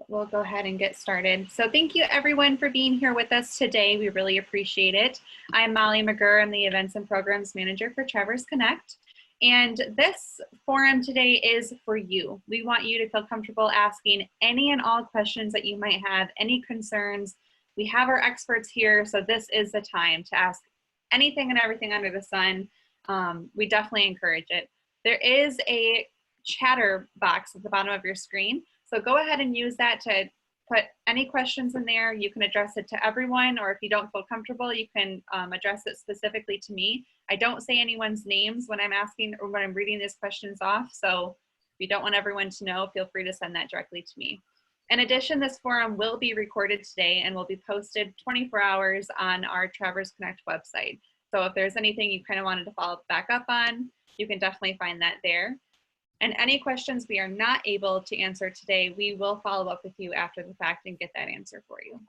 we'll go ahead and get started. So thank you everyone for being here with us today. We really appreciate it. I'm Molly McGurr. I'm the Events and Programs Manager for Traverse Connect. And this forum today is for you. We want you to feel comfortable asking any and all questions that you might have, any concerns. We have our experts here, so this is the time to ask anything and everything under the sun. We definitely encourage it. There is a chatter box at the bottom of your screen. So go ahead and use that to put any questions in there. You can address it to everyone, or if you don't feel comfortable, you can address it specifically to me. I don't say anyone's names when I'm asking or when I'm reading these questions off. So if you don't want everyone to know, feel free to send that directly to me. In addition, this forum will be recorded today and will be posted 24 hours on our Traverse Connect website. So if there's anything you kind of wanted to follow back up on, you can definitely find that there. And any questions we are not able to answer today, we will follow up with you after the fact and get that answer for you.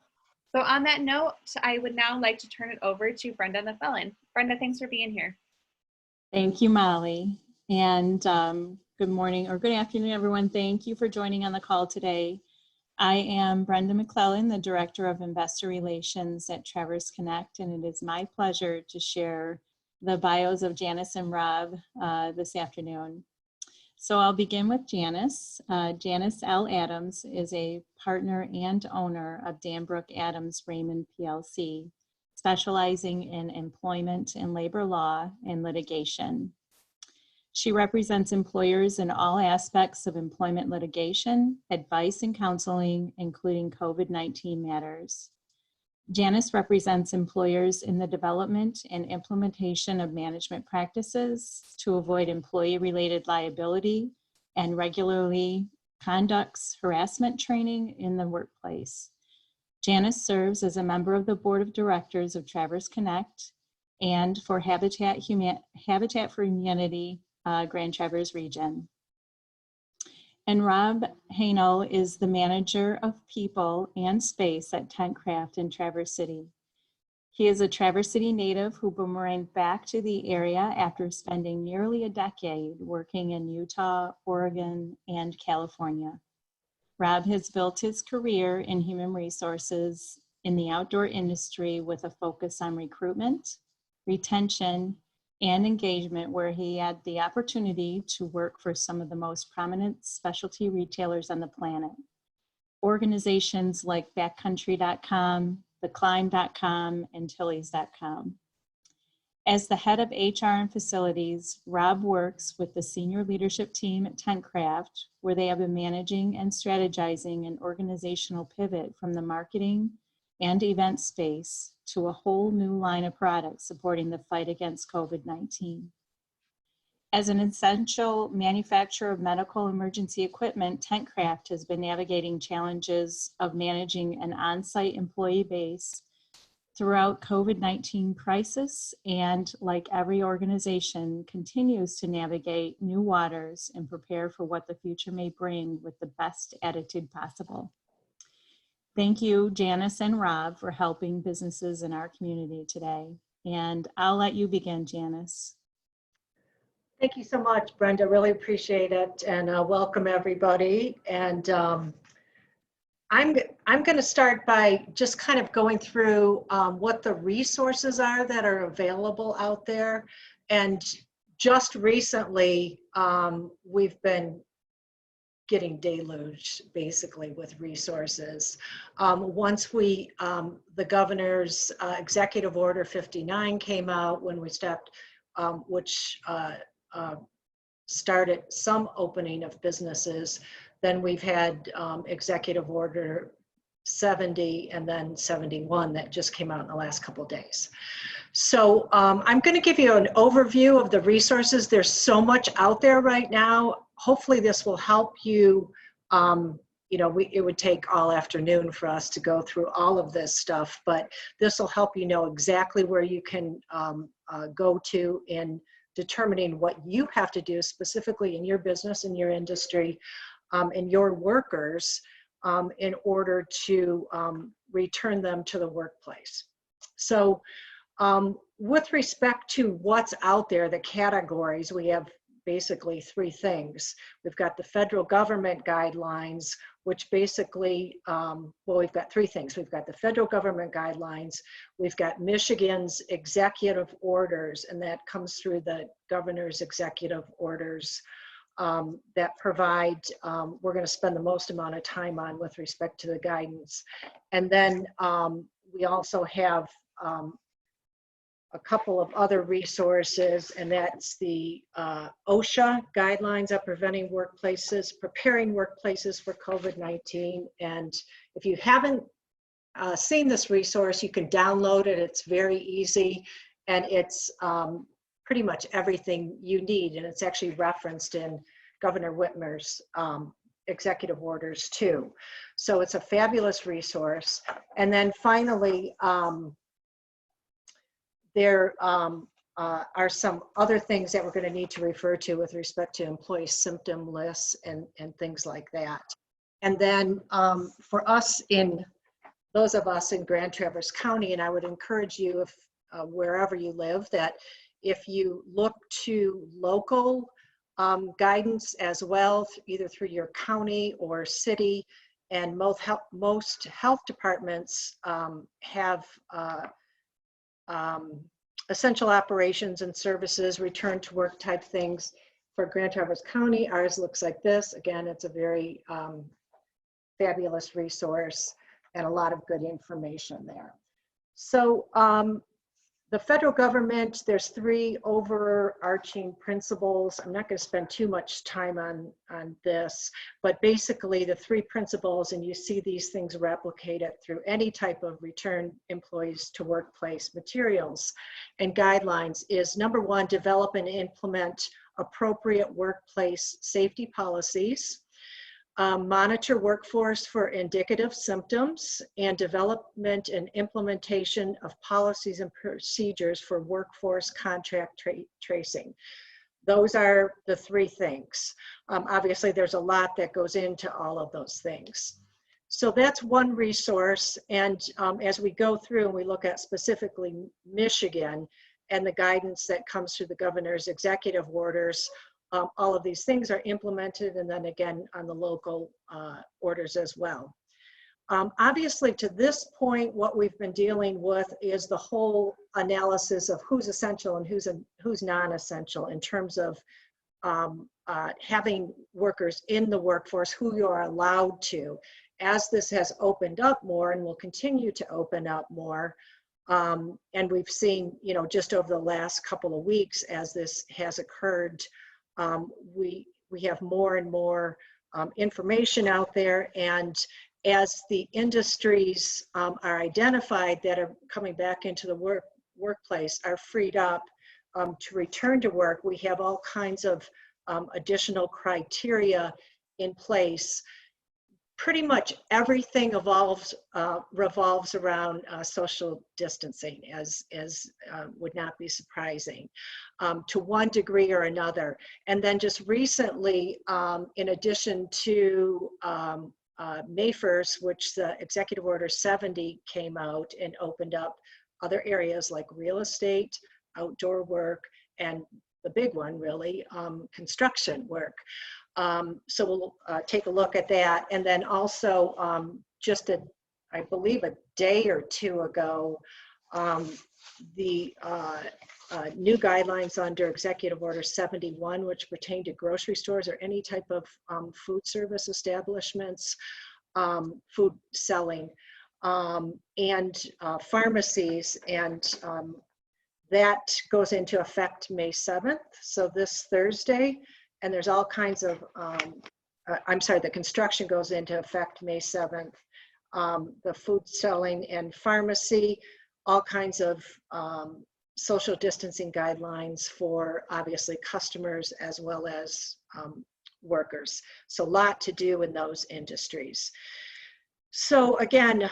So on that note, I would now like to turn it over to Brenda McClellan. Brenda, thanks for being here. Thank you, Molly. And good morning or good afternoon, everyone. Thank you for joining on the call today. I am Brenda McClellan, the Director of Investor Relations at Traverse Connect, and it is my pleasure to share the bios of Janice and Rob this afternoon. So I'll begin with Janice. Janice L. Adams is a partner and owner of Danbrook Adams Raymond PLC, specializing in employment and labor law and litigation. She represents employers in all aspects of employment litigation, advice and counseling, including COVID-19 matters. Janice represents employers in the development and implementation of management practices to avoid employee-related liability and regularly conducts harassment training in the workplace. Janice serves as a member of the Board of Directors of Traverse Connect and for Habitat for Humanity Grand Traverse region. And Rob Haino is the manager of people and space at Tentcraft in Traverse City. He is a Traverse City native who boomeranged back to the area after spending nearly a decade working in Utah, Oregon, and California. Rob has built his career in human resources in the outdoor industry with a focus on recruitment, retention, and engagement, where he had the opportunity to work for some of the most prominent specialty retailers on the planet. Organizations like Backcountry.com, TheClimb.com, and Tilly's.com. As the head of HR and facilities, Rob works with the senior leadership team at Tentcraft, where they have been managing and strategizing an organizational pivot from the marketing and event space to a whole new line of products supporting the fight against COVID-19. As an essential manufacturer of medical emergency equipment, Tentcraft has been navigating challenges of managing an on-site employee base throughout COVID-19 crisis, and like every organization, continues to navigate new waters and prepare for what the future may bring with the best attitude possible. Thank you, Janice and Rob, for helping businesses in our community today. And I'll let you begin, Janice. Thank you so much, Brenda. Really appreciate it, and welcome everybody. And I'm going to start by just kind of going through what the resources are that are available out there. And just recently, we've been getting deluged basically with resources. Once the governor's executive order 59 came out, when we stepped, which started some opening of businesses, then we've had executive order 70 and then 71 that just came out in the last couple of days. So I'm going to give you an overview of the resources. There's so much out there right now. Hopefully this will help you. It would take all afternoon for us to go through all of this stuff, but this will help you know exactly where you can go to in determining what you have to do specifically in your business, in your industry, and your workers in order to return them to the workplace. So with respect to what's out there, the categories, we have basically three things. We've got the federal government guidelines, which basically, well, we've got three things. We've got the federal government guidelines, we've got Michigan's executive orders, and that comes through the governor's executive orders that provide, we're going to spend the most amount of time on with respect to the guidance. And then we also have a couple of other resources, and that's the OSHA guidelines on preparing workplaces for COVID-19. And if you haven't seen this resource, you can download it. It's very easy, and it's pretty much everything you need, and it's actually referenced in Governor Whitmer's executive orders too. So it's a fabulous resource. And then finally, there are some other things that we're going to need to refer to with respect to employee symptom lists and things like that. And then for us, those of us in Grand Traverse County, and I would encourage you, if wherever you live, that if you look to local guidance as well, either through your county or city, and most health departments have essential operations and services, return to work type things. For Grand Traverse County, ours looks like this. Again, it's a very fabulous resource and a lot of good information there. So the federal government, there's three overarching principles. I'm not going to spend too much time on this, but basically the three principles, and you see these things replicated through any type of return employees to workplace materials and guidelines, is number one, develop and implement appropriate workplace safety policies. Monitor workforce for indicative symptoms, and development and implementation of policies and procedures for workforce contact tracing. Those are the three things. Obviously, there's a lot that goes into all of those things. So that's one resource. And as we go through and we look at specifically Michigan and the guidance that comes through the governor's executive orders, all of these things are implemented, and then again on the local orders as well. Obviously, to this point, what we've been dealing with is the whole analysis of who's essential and who's non-essential in terms of having workers in the workforce, who you are allowed to. As this has opened up more and will continue to open up more, and we've seen, just over the last couple of weeks as this has occurred, we have more and more information out there, and as the industries are identified that are coming back into the workplace, are freed up to return to work, we have all kinds of additional criteria in place. Pretty much everything revolves around social distancing, as would not be surprising, to one degree or another. And then just recently, in addition to May 1st, which the Executive Order 70 came out and opened up other areas like real estate, outdoor work, and the big one really, construction work. So we'll take a look at that. And then also I believe a day or two ago, the new guidelines under Executive Order 71, which pertain to grocery stores or any type of food service establishments, food selling, and pharmacies, and that goes into effect May 7th, so this Thursday. And there's all kinds of, the construction goes into effect May 7th. The food selling and pharmacy, all kinds of social distancing guidelines for obviously customers as well as workers. So a lot to do in those industries. So again,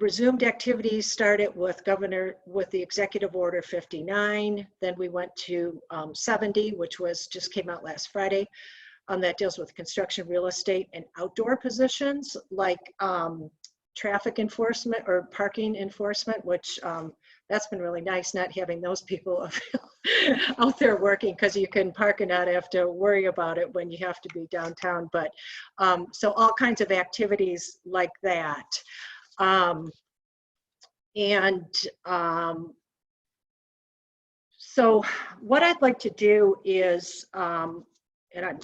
resumed activities started with the Executive Order 59. Then we went to 70, which just came out last Friday. That deals with construction, real estate, and outdoor positions like traffic enforcement or parking enforcement, which that's been really nice, not having those people out there working, because you can park and not have to worry about it when you have to be downtown. But so all kinds of activities like that. So what I'd like to do is, and I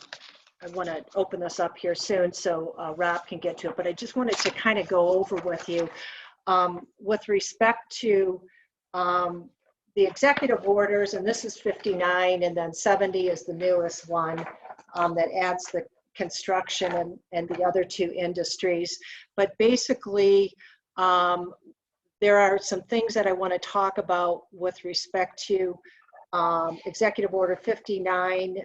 want to open this up here soon so Rob can get to it, but I just wanted to kind of go over with you with respect to the executive orders, and this is 59, and then 70 is the newest one that adds the construction and the other two industries. But basically, there are some things that I want to talk about with respect to Executive Order 59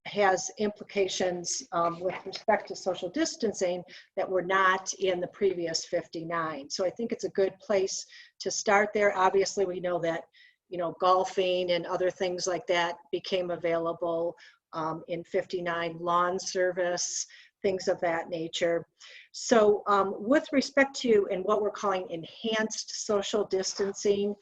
has implications with respect to social distancing that were not in the previous 59. So I think it's a good place to start there. Obviously, we know that, you know, golfing and other things like that became available in 59, lawn service, things of that nature. So with respect to, and what we're calling enhanced social distancing,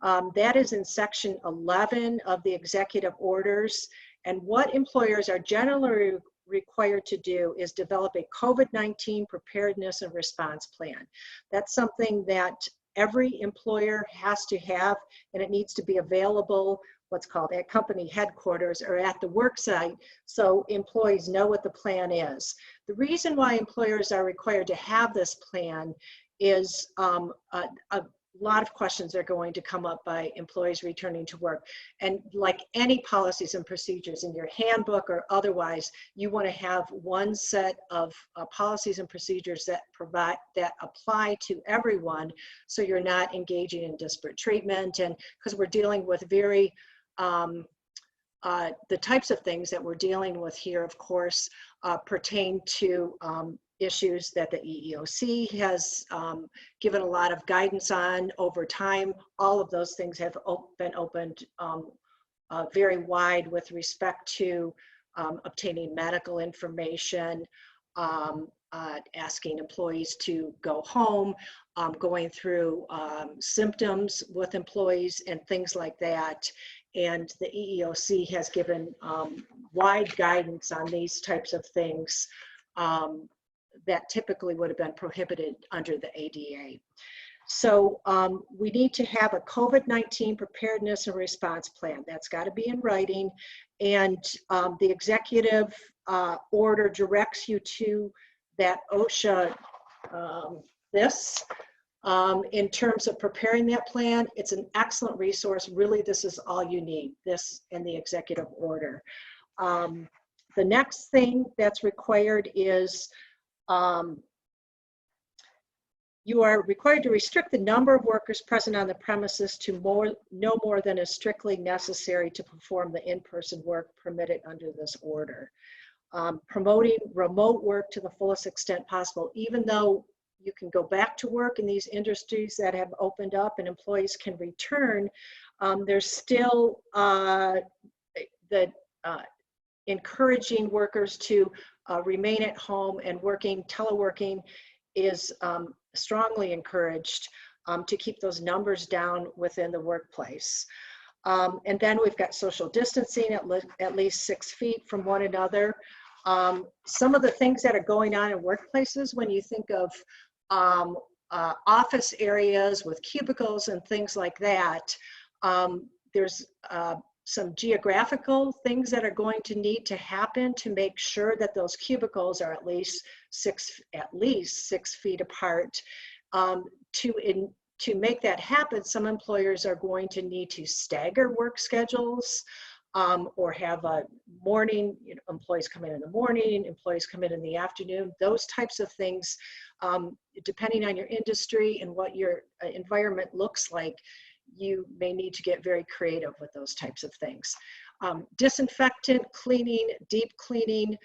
that is in section 11 of the executive orders. And what employers are generally required to do is develop a COVID-19 preparedness and response plan. That's something that every employer has to have, and it needs to be available, what's called at company headquarters or at the work site, so employees know what the plan is. The reason why employers are required to have this plan is a lot of questions are going to come up by employees returning to work. And like any policies and procedures in your handbook or otherwise, you want to have one set of policies and procedures that apply to everyone, so you're not engaging in disparate treatment. And because we're dealing with very the types of things that we're dealing with here, of course, pertain to issues that the EEOC has given a lot of guidance on over time. All of those things have been opened very wide with respect to obtaining medical information, asking employees to go home, going through symptoms with employees and things like that. And the EEOC has given wide guidance on these types of things that typically would have been prohibited under the ADA. So we need to have a COVID-19 preparedness and response plan. That's got to be in writing. And the executive order directs you to that OSHA, in terms of preparing that plan. It's an excellent resource. Really, this is all you need, this and the executive order. The next thing that's required is you are required to restrict the number of workers present on the premises to no more than is strictly necessary to perform the in-person work permitted under this order. Promoting remote work to the fullest extent possible, even though you can go back to work in these industries that have opened up and employees can return, there's still encouraging workers to remain at home and working. Teleworking is strongly encouraged to keep those numbers down within the workplace. And then we've got social distancing at least 6 feet from one another. Some of the things that are going on in workplaces, when you think of office areas with cubicles and things like that, there's some geographical things that are going to need to happen to make sure that those cubicles are at least six feet apart. To make that happen, some employers are going to need to stagger work schedules, or have a morning, employees come in the morning, employees come in the afternoon, those types of things. Depending on your industry and what your environment looks like, you may need to get very creative with those types of things. Disinfectant, cleaning, deep cleaning,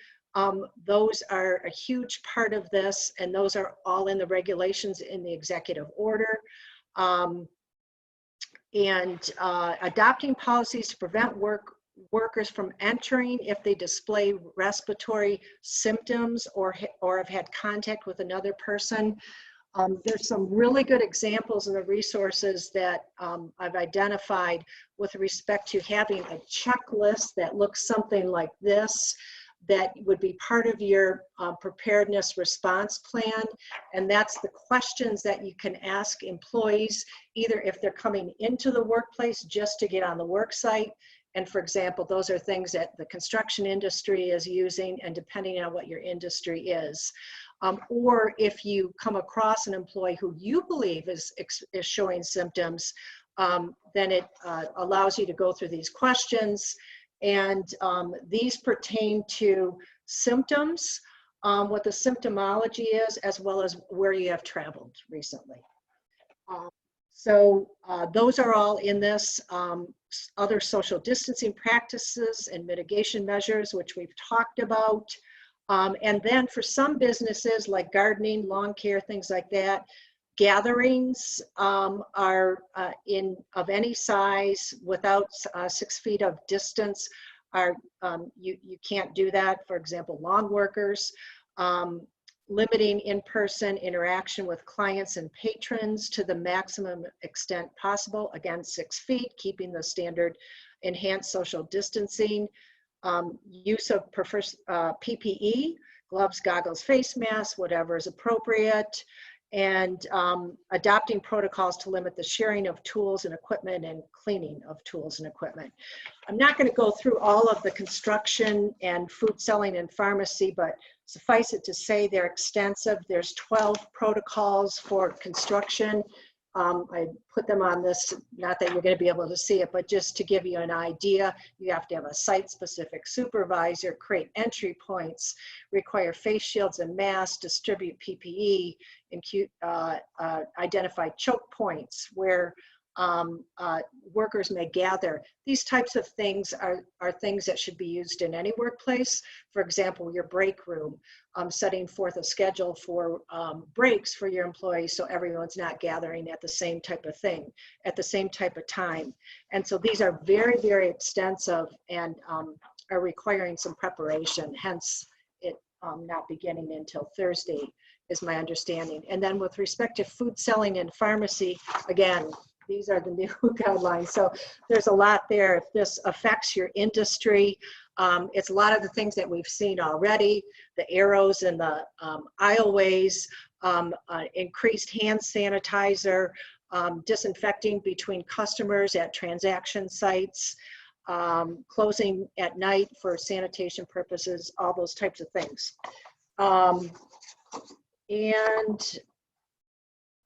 those are a huge part of this, and those are all in the regulations in the executive order. Adopting policies to prevent workers from entering if they display respiratory symptoms or have had contact with another person. There's some really good examples in the resources that I've identified with respect to having a checklist that looks something like this, that would be part of your preparedness response plan. And that's the questions that you can ask employees, either if they're coming into the workplace just to get on the work site. And for example, those are things that the construction industry is using, and depending on what your industry is. Or if you come across an employee who you believe is showing symptoms, then it allows you to go through these questions. And these pertain to symptoms, what the symptomology is, as well as where you have traveled recently. So those are all in this. Other social distancing practices and mitigation measures, which we've talked about. And then for some businesses like gardening, lawn care, things like that, gatherings are of any size without 6 feet of distance are, you can't do that. For example, lawn workers, limiting in-person interaction with clients and patrons to the maximum extent possible. Again, 6 feet, keeping the standard enhanced social distancing. Use of PPE, gloves, goggles, face masks, whatever is appropriate, and adopting protocols to limit the sharing of tools and equipment and cleaning of tools and equipment. I'm not going to go through all of the construction and food selling and pharmacy, but suffice it to say they're extensive. There's 12 protocols for construction. I put them on this, not that you're going to be able to see it, but just to give you an idea. You have to have a site-specific supervisor, create entry points, require face shields and masks, distribute PPE, and identify choke points where workers may gather. These types of things are things that should be used in any workplace. For example, your break room, setting forth a schedule for breaks for your employees so everyone's not gathering at the same type of thing, at the same type of time. And so these are very, very extensive and are requiring some preparation, hence it not beginning until Thursday is my understanding. And then with respect to food selling and pharmacy, again, these are the new guidelines. So there's a lot there. If this affects your industry, it's a lot of the things that we've seen already, the arrows and the aisleways, increased hand sanitizer, disinfecting between customers at transaction sites, closing at night for sanitation purposes, all those types of things. And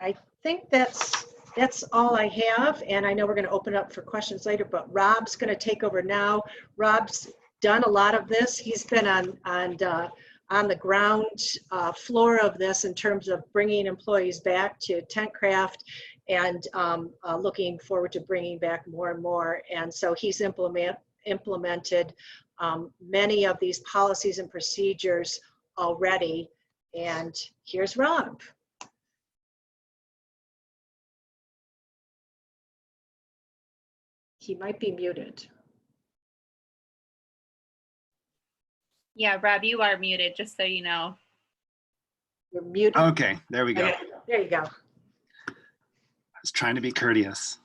I think that's all I have, and I know we're going to open up for questions later, but Rob's going to take over now. Rob's done a lot of this. He's been on the ground floor of this in terms of bringing employees back to tent craft, and looking forward to bringing back more and more. And so he's implemented many of these policies and procedures already. And here's Rob. He might be muted. Yeah, Rob, you are muted, just so you know. You're muted. Okay, there we go. Okay, there you go. I was trying to be courteous.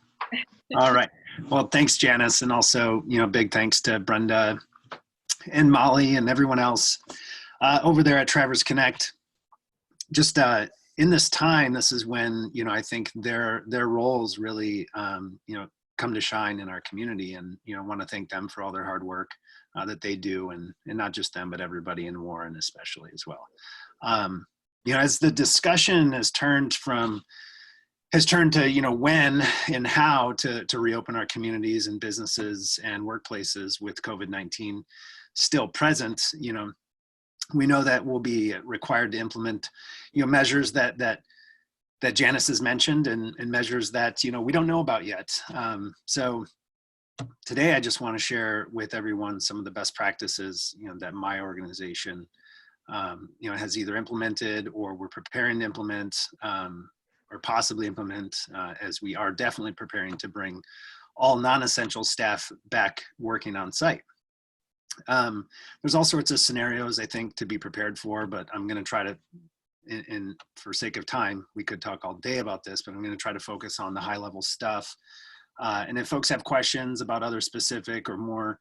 All right. Well, thanks, Janice. And also, big thanks to Brenda and Molly and everyone else over there at Travers Connect. Just in this time, this is when, I think their roles really, come to shine in our community, and want to thank them for all their hard work that they do, and not just them, but everybody in Warren especially as well. As the discussion has turned to when and how to reopen our communities and businesses and workplaces with COVID-19 still present, we know that we'll be required to implement measures that Janice has mentioned, and measures that we don't know about yet. So today I just want to share with everyone some of the best practices that my organization has either implemented or we're preparing to implement, or possibly implement, as we are definitely preparing to bring all non-essential staff back working on site. There's all sorts of scenarios, I think, to be prepared for, but I'm going to try to for sake of time, we could talk all day about this, but I'm going to try to focus on the high level stuff. And if folks have questions about other specific or more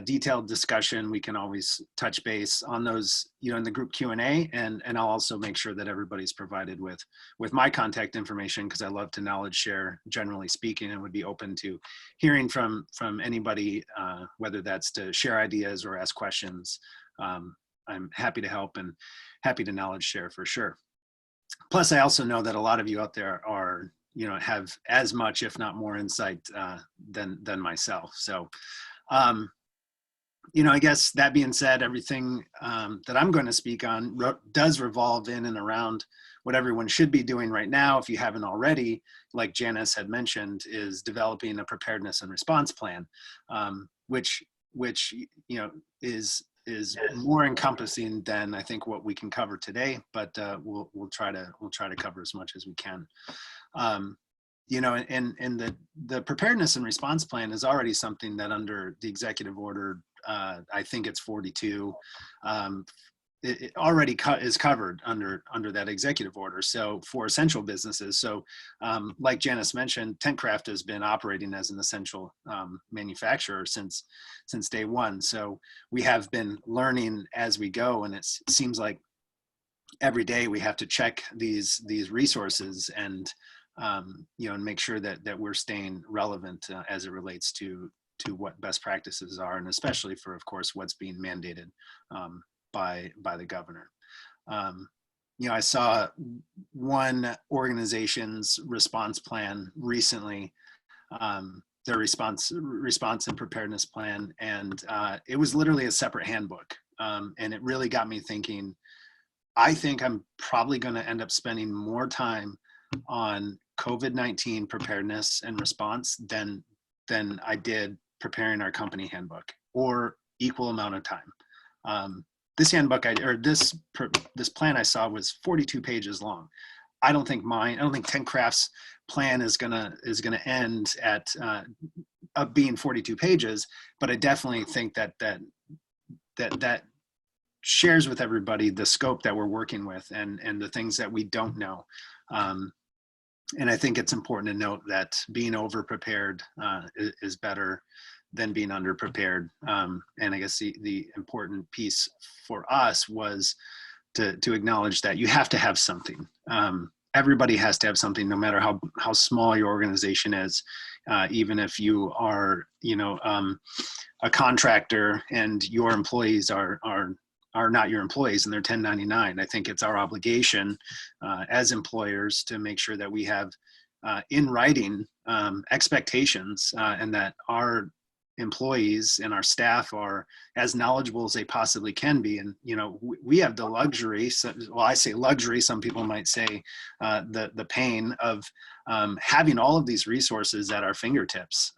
detailed discussion, we can always touch base on those, in the group Q&A, and I'll also make sure that everybody's provided with my contact information, because I love to knowledge share, generally speaking, and would be open to hearing from anybody, whether that's to share ideas or ask questions. I'm happy to help and happy to knowledge share for sure. Plus, I also know that a lot of you out there are, have as much, if not more insight than myself. So, I guess that being said, everything that I'm going to speak on does revolve in and around what everyone should be doing right now, if you haven't already, like Janice had mentioned, is developing a preparedness and response plan, which is more encompassing than I think what we can cover today, but we'll try to cover as much as we can. And the preparedness and response plan is already something that under the executive order, I think it's 42, it already is covered under that executive order. So for essential businesses, so like Janice mentioned, TentCraft has been operating as an essential manufacturer since day one. So we have been learning as we go, and it seems like every day we have to check these resources and and make sure that we're staying relevant as it relates to what best practices are, and especially for, of course, what's being mandated by the governor. I saw one organization's response plan recently, their response and preparedness plan, and it was literally a separate handbook, and it really got me thinking. I think I'm probably going to end up spending more time on COVID-19 preparedness and response than I did preparing our company handbook, or equal amount of time. This handbook this plan I saw was 42 pages long. I don't think TentCraft's plan is gonna end at being 42 pages, but I definitely think that shares with everybody the scope that we're working with and the things that we don't know. And I think it's important to note that being over-prepared is better than being underprepared. And I guess the important piece for us was to acknowledge that you have to have something. Everybody has to have something, no matter how small your organization is. Even if you are, a contractor and your employees are not your employees and they're 1099. I think it's our obligation as employers to make sure that we have in writing expectations and that our employees and our staff are as knowledgeable as they possibly can be. And, we have the luxury, well, I say luxury, some people might say the pain of having all of these resources at our fingertips.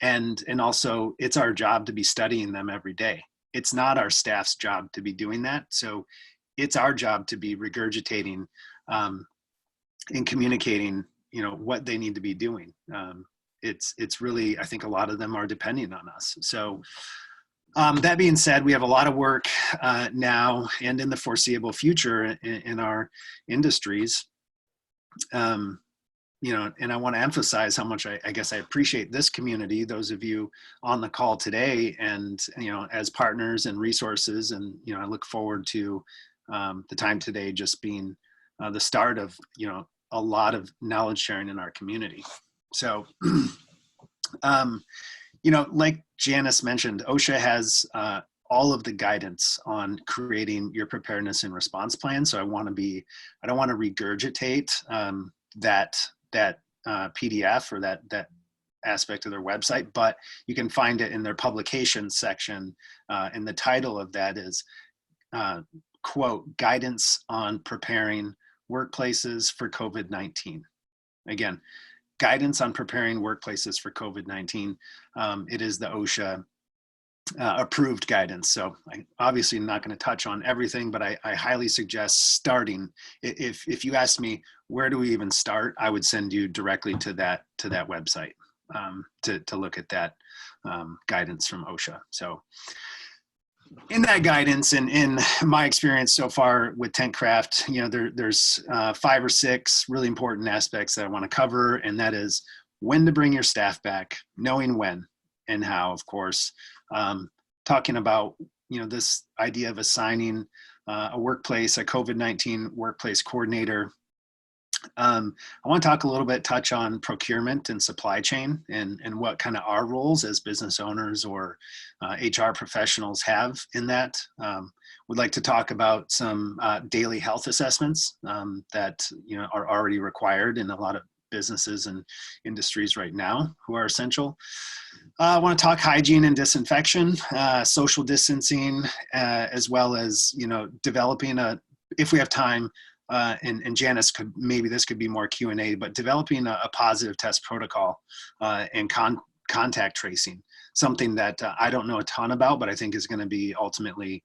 And also it's our job to be studying them every day. It's not our staff's job to be doing that. So it's our job to be regurgitating and communicating, what they need to be doing. It's really, I think a lot of them are depending on us. So that being said, we have a lot of work now and in the foreseeable future in our industries. And I want to emphasize how much I guess I appreciate this community, those of you on the call today, and, as partners and resources. And, I look forward to the time today just being the start of, a lot of knowledge sharing in our community. So, like Janice mentioned, OSHA has all of the guidance on creating your preparedness and response plan. So I don't want to regurgitate that PDF or that aspect of their website, but you can find it in their publications section. And the title of that is, quote, Guidance on Preparing Workplaces for COVID-19. Again, guidance on preparing workplaces for COVID-19. It is the OSHA approved guidance. So I obviously not going to touch on everything, but I highly suggest starting. If you ask me, where do we even start? I would send you directly to that website to look at that guidance from OSHA. So in that guidance and in my experience so far with Tentcraft, there's 5 or 6 really important aspects that I want to cover, and that is when to bring your staff back, knowing when and how, of course, talking about, this idea of assigning a COVID-19 workplace coordinator. I want to talk a little bit, touch on procurement and supply chain and what kind of our roles as business owners or HR professionals have in that. We'd like to talk about some daily health assessments that are already required in a lot of businesses and industries right now who are essential. I want to talk hygiene and disinfection, social distancing, as well as developing if we have time. And Janice this could be more Q&A, but developing a positive test protocol and contact tracing, something that I don't know a ton about, but I think is going to be ultimately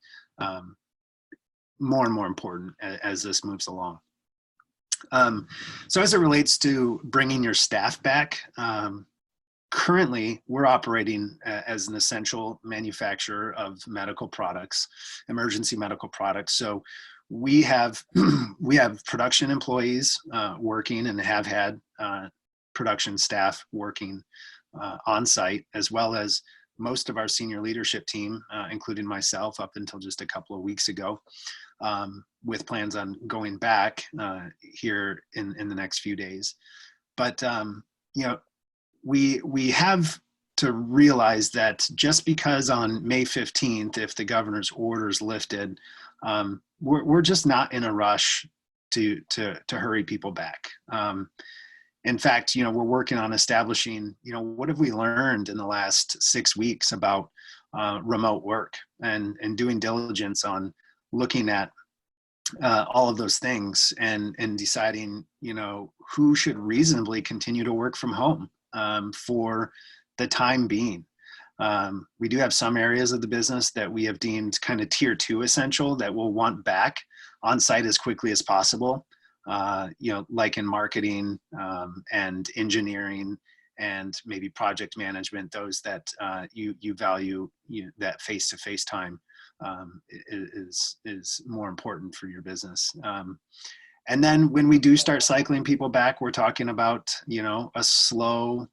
more and more important as this moves along. So as it relates to bringing your staff back, currently we're operating as an essential manufacturer of medical products, emergency medical products. So we have production employees working and have had production staff working on site, as well as most of our senior leadership team, including myself up until just a couple of weeks ago, with plans on going back here in the next few days. But we have to realize that just because on May 15th, if the governor's orders lifted, we're just not in a rush to hurry people back. In fact, we're working on establishing, what have we learned in the last 6 weeks about remote work and doing diligence on looking at all of those things and deciding, who should reasonably continue to work from home for the time being. We do have some areas of the business that we have deemed kind of tier 2 essential that we'll want back on site as quickly as possible, like in marketing and engineering and maybe project management, those that you value, that face-to-face time is more important for your business. And then when we do start cycling people back, we're talking about, a slow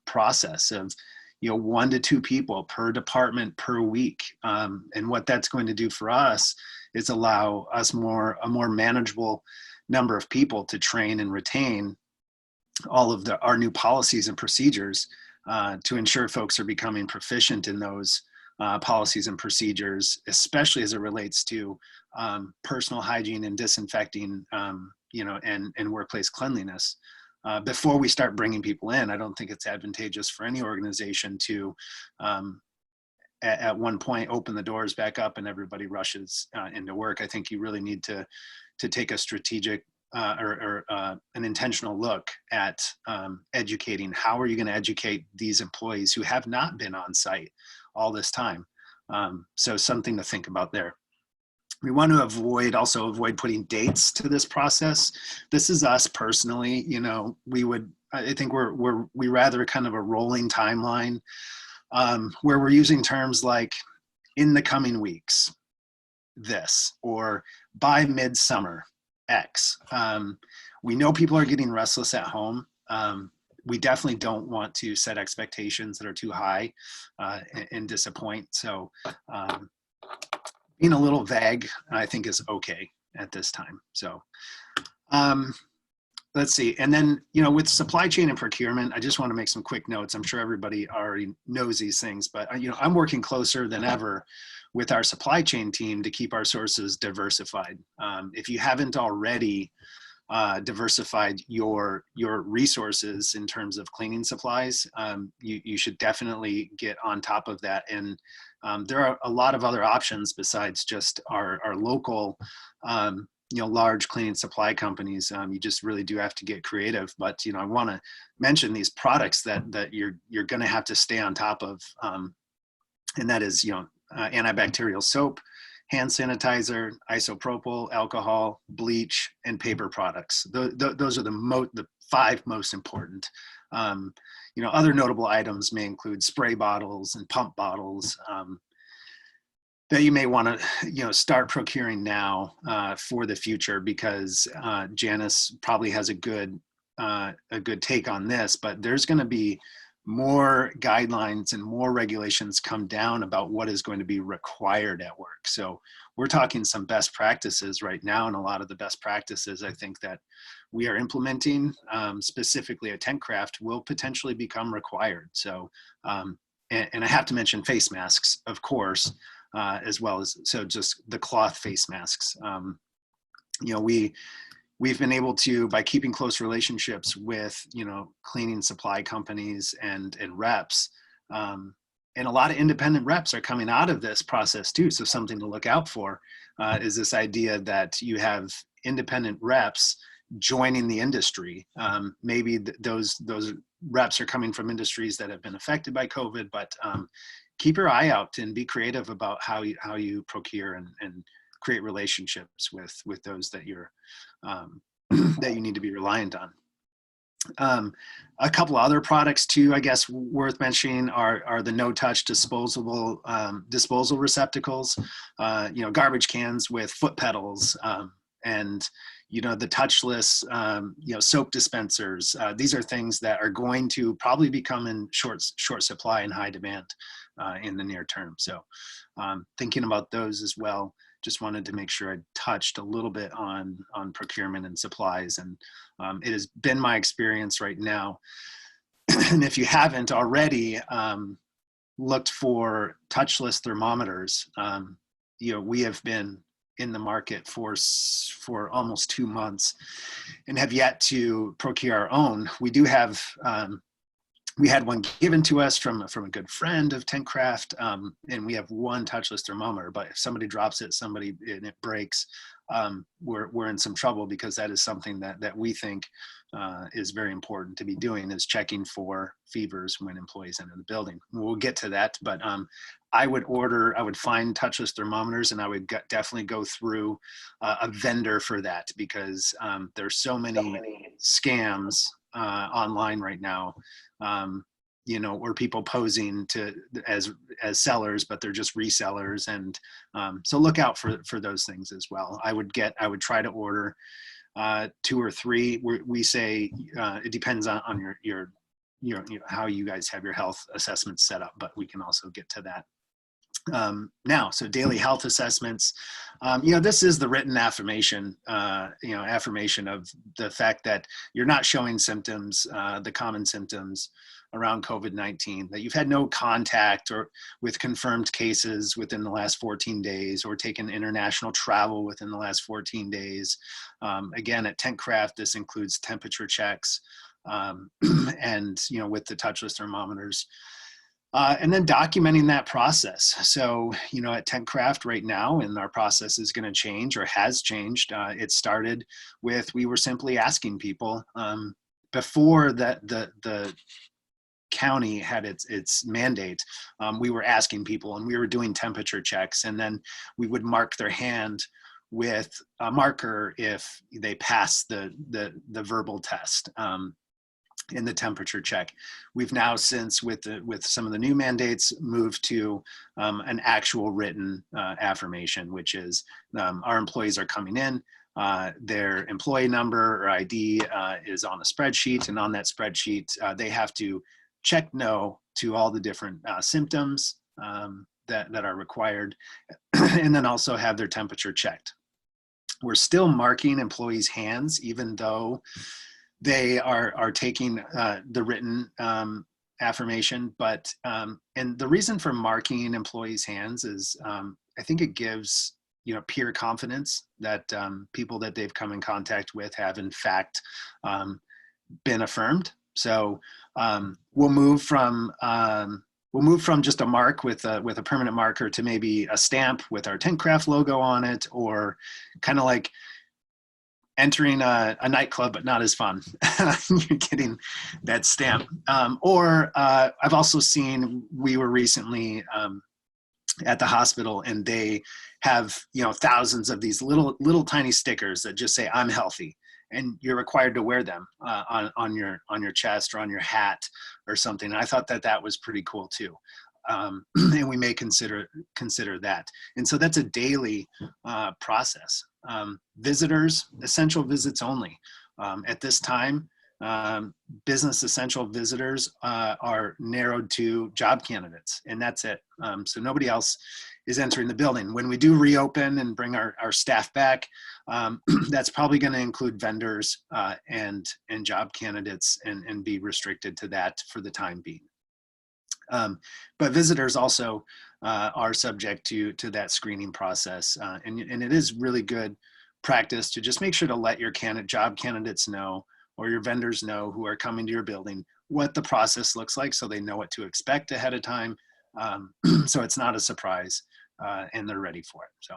process of 1 to 2 people per department per week. And what that's going to do for us is allow us a more manageable number of people to train and retain all of our new policies and procedures to ensure folks are becoming proficient in those policies and procedures, especially as it relates to personal hygiene and disinfecting, and workplace cleanliness. Before we start bringing people in, I don't think it's advantageous for any organization to, at one point, open the doors back up and everybody rushes into work. I think you really need to take a strategic or an intentional look at educating. How are you going to educate these employees who have not been on site all this time? So something to think about there. We want to also avoid putting dates to this process. This is us personally, I think we rather kind of a rolling timeline where we're using terms like in the coming weeks, this, or by midsummer, X. We know people are getting restless at home. We definitely don't want to set expectations that are too high and disappoint. So being a little vague, I think, is okay at this time. So let's see. And then, with supply chain and procurement, I just want to make some quick notes. I'm sure everybody already knows these things, but I'm working closer than ever with our supply chain team to keep our sources diversified. If you haven't already diversified your resources in terms of cleaning supplies, you should definitely get on top of that. And there are a lot of other options besides just our local large cleaning supply companies. You just really do have to get creative. But I want to mention these products that you're going to have to stay on top of, and that is antibacterial soap, hand sanitizer, isopropyl alcohol, bleach, and paper products. Those are the 5 most important. Other notable items may include spray bottles and pump bottles, that you may want to, start procuring now for the future, because Janice probably has a good take on this, but there's going to be more guidelines and more regulations come down about what is going to be required at work. So we're talking some best practices right now, and a lot of the best practices I think that we are implementing specifically at TentCraft will potentially become required. So, and I have to mention face masks, of course, as well as, so just the cloth face masks. We've been able to, by keeping close relationships with, cleaning supply companies and reps, and a lot of independent reps are coming out of this process too. So something to look out for is this idea that you have independent reps joining the industry. Maybe those reps are coming from industries that have been affected by COVID, but keep your eye out and be creative about how you procure and create relationships with those that you're that you need to be reliant on. A couple other products too, I guess, worth mentioning are the no-touch disposal receptacles, garbage cans with foot pedals, and the touchless soap dispensers. These are things that are going to probably become in short supply and high demand in the near term. So thinking about those as well. Just wanted to make sure I touched a little bit on procurement and supplies. And it has been my experience right now. And if you haven't already looked for touchless thermometers, we have been in the market for almost 2 months and have yet to procure our own. We do have, we had one given to us from a good friend of TentCraft, and we have one touchless thermometer, but if somebody drops it, and it breaks, we're in some trouble, because that is something that we think is very important to be doing, is checking for fevers when employees enter the building. We'll get to that, but I would find touchless thermometers, and I would definitely go through a vendor for that, because there's so many scams online right now, or people posing as sellers, but they're just resellers. And so look out for those things as well. I would try to order 2 or 3. We say it depends on your how you guys have your health assessments set up, but we can also get to that. Now, so daily health assessments, this is the written affirmation, affirmation of the fact that you're not showing symptoms, the common symptoms around COVID-19, that you've had no contact or with confirmed cases within the last 14 days, or taken international travel within the last 14 days. Again, at TentCraft, this includes temperature checks, and, with the touchless thermometers. And then documenting that process. So, at TentCraft right now, and our process is going to change, or has changed. It started with, we were simply asking people before the county had its mandate. We were asking people, and we were doing temperature checks, and then we would mark their hand with a marker if they passed the verbal test. In the temperature check. We've now, since with some of the new mandates, moved to an actual written affirmation, which is our employees are coming in, their employee number or ID is on a spreadsheet, and on that spreadsheet they have to check no to all the different symptoms that are required, and then also have their temperature checked. We're still marking employees' hands, even though they are taking the written affirmation, but and the reason for marking employees' hands is I think it gives peer confidence that people that they've come in contact with have in fact been affirmed. So we'll move from just a mark with a permanent marker to maybe a stamp with our TentCraft logo on it, or kind of like entering a nightclub, but not as fun. You're getting that stamp. Or I've also seen, we were recently at the hospital, and they have thousands of these little tiny stickers that just say "I'm healthy," and you're required to wear them on your chest or on your hat or something. And I thought that was pretty cool too. and we may consider that. And so that's a daily process. Visitors, essential visits only. At this time, business essential visitors are narrowed to job candidates, and that's it. So nobody else is entering the building. When we do reopen and bring our staff back, that's probably going to include vendors and job candidates and be restricted to that for the time being. But visitors also are subject to that screening process, and it is really good practice to just make sure to let your job candidates know, or your vendors know who are coming to your building, what the process looks like, so they know what to expect ahead of time, so it's not a surprise and they're ready for it. So